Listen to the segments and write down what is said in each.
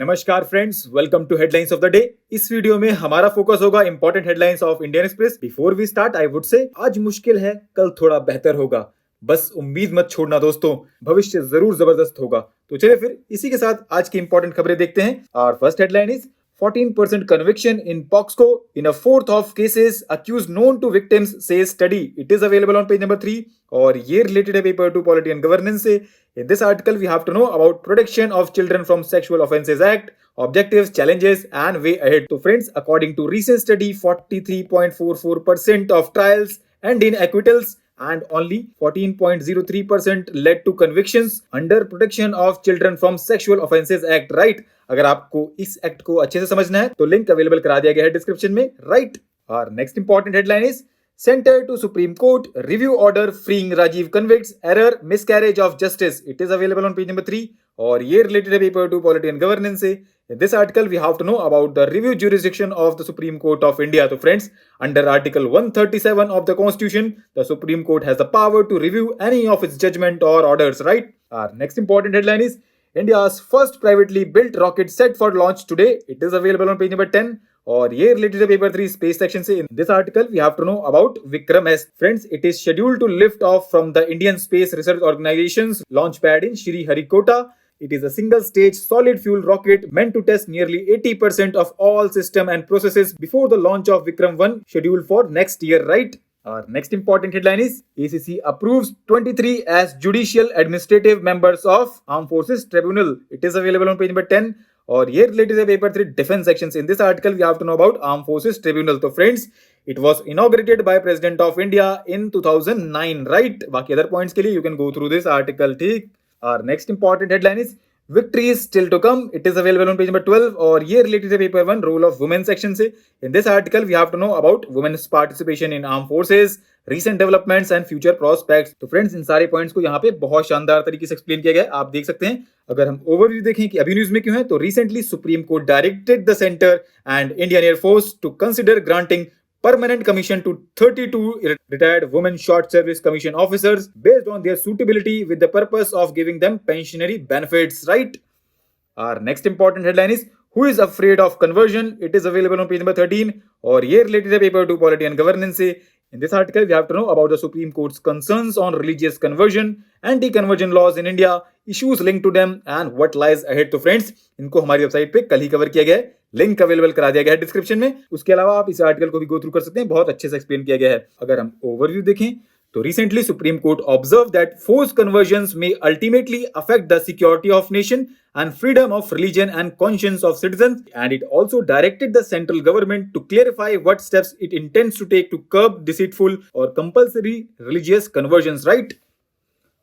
नमस्कार friends, welcome to headlines of the day. इस video में हमारा फोकस होगा important headlines of Indian Express. Before we start I would say आज मुश्किल है, कल थोड़ा बेहतर होगा। बस उम्मीद मत छोड़ना दोस्तों, भविष्य जरूर जबरदस्त होगा। तो चलिए फिर इसी के साथ आज की इंपॉर्टेंट खबरें देखते हैं। और first headline is 14% conviction in POXCO in a fourth of cases accused known to victims, says study. It is available on page number 3. और ये related है paper 2 Polity and Governance से। In this article, we have to know about Protection of Children from Sexual Offences Act, objectives, challenges, and way ahead. So friends, according to recent study, 43.44% of trials end in acquittals and only 14.03% led to convictions under Protection of Children from Sexual Offences Act, right? अगर आपको इस act को अच्छे से समझना है तो link available करा दिया गया है डिस्क्रिप्शन में, राइट? और next important headline is centre to Supreme Court review order freeing Rajiv convicts error miscarriage of justice. It is available on page number 3 और ये रिलेटेड है पेपर 2 पॉलिटी एंड गवर्नेंस से। In this article, we have to know about the review jurisdiction of the Supreme Court of India. So friends, under Article 137 of the Constitution, the Supreme Court has the power to review any of its judgment or orders, right? Our next important headline is India's first privately built rocket set for launch today. It is available on page number 10. और ये related है paper 3 space section से। In this article we have to know about Vikram S. Friends, it is scheduled to lift off from the Indian space research organisations launch pad in Sriharikota. It is a single-stage solid-fuel rocket meant to test nearly 80% of all system and processes before the launch of Vikram 1 scheduled for next year, right? Our next important headline is ACC approves 23 as judicial administrative members of Armed Forces Tribunal. It is available on page number 10. और ये related है paper 3 defence section से। In this article we have to know about arm forces tribunal. तो friends, it was inaugurated by president of India in 2009, right? बाकी other points के लिए you can go through this article, ठीक? Our next important headline is Victory is still to come. It is available on page number 12 और ये related है paper 1 role of women section से। In this article we have to know about women's participation in armed forces, recent developments and future prospects. तो friends, इन सारे points को यहाँ पे बहुत शानदार तरीके से एक्सप्लेन किया गया है, आप देख सकते हैं। अगर हम ओवरव्यू देखें कि अभी न्यूज में क्यों है, तो recently Supreme Court directed the centre and Indian air force to consider granting permanent commission to 32 retired women short service commission officers based on their suitability with the purpose of giving them pensionary benefits, right? Our next important headline is Who is afraid of conversion? It is available on page number 13 और ये related है paper 2 polity and governance से। In this article, we have to know about the Supreme Court's concerns on religious conversion, anti-conversion laws in India, issues linked to them, and what lies ahead. तो friends, इनको हमारी website पे कल ही cover किया गया है, link available करा दिया गया है डिस्क्रिप्शन में। उसके अलावा आप इस आर्टिकल को भी गो थ्रू कर सकते हैं, बहुत अच्छे से एक्सप्लेन किया गया है। अगर हम ओवरव्यू देखें तो recently Supreme Court observed that forced conversions may ultimately affect the security of nation and freedom of religion and conscience of citizens, and it also directed the central government to clarify what steps it intends to take to curb deceitful or compulsory religious conversions, right?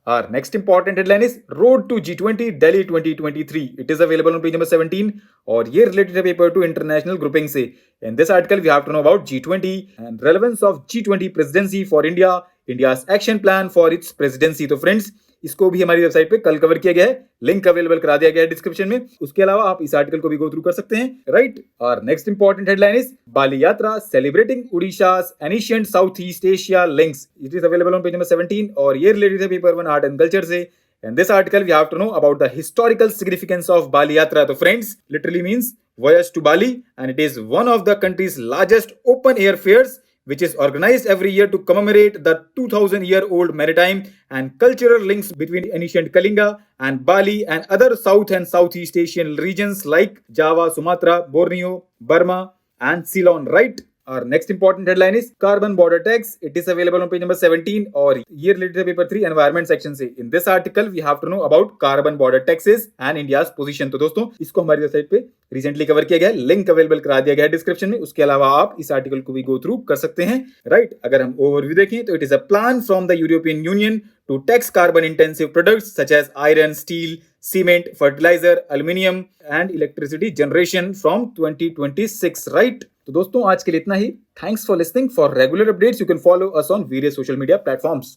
Our next important headline is Road to G20 Delhi 2023. It is available on page number 17 और ये related है paper 2 international grouping से। In this article we have to know about G20 and relevance of G20 presidency for India, India's action plan for its presidency. तो friends, इसको भी हमारी website पे कल कवर किया गया है, लिंक अवेलेबल करा दिया गया है डिस्क्रिप्शन में। उसके अलावा आप इस आर्टिकल को भी गो थ्रू कर सकते हैं, राइट? और नेक्स्ट इंपॉर्टेंट हेडलाइन इज बाली यात्रा celebrating उड़ीसा's ancient Southeast Asia links. It is available on page number 17 और ये रिलेटेड है पेपर 1 आर्ट एंड कल्चर से। In this article we have to know about the historical significance of Bali Yatra. तो friends, literally means voyage to Bali and it is one of the country's largest open air fairs which is organized every year to commemorate the 2000-year-old maritime and cultural links between ancient Kalinga and Bali and other South and Southeast Asian regions like Java, Sumatra, Borneo, Burma and Ceylon, right? Our next important headline is Carbon Border Tax. It is available on page number 17 और ये related है paper 3 environment section से। In this article we have to know about carbon border taxes and India's position. तो दोस्तों, इसको हमारी website पे recently cover किया गया है, लिंक अवेलेबल करा दिया गया है डिस्क्रिप्शन में। उसके अलावा आप इस आर्टिकल को भी गो थ्रू कर सकते हैं, राइट? अगर हम ओवरव्यू देखें तो it is a plan from the European union to tax carbon intensive products such as iron, steel, cement, fertilizer, aluminium and electricity generation from 2026, right? तो दोस्तों, आज के लिए इतना ही। Thanks for listening. For regular updates you can follow us on various social media platforms.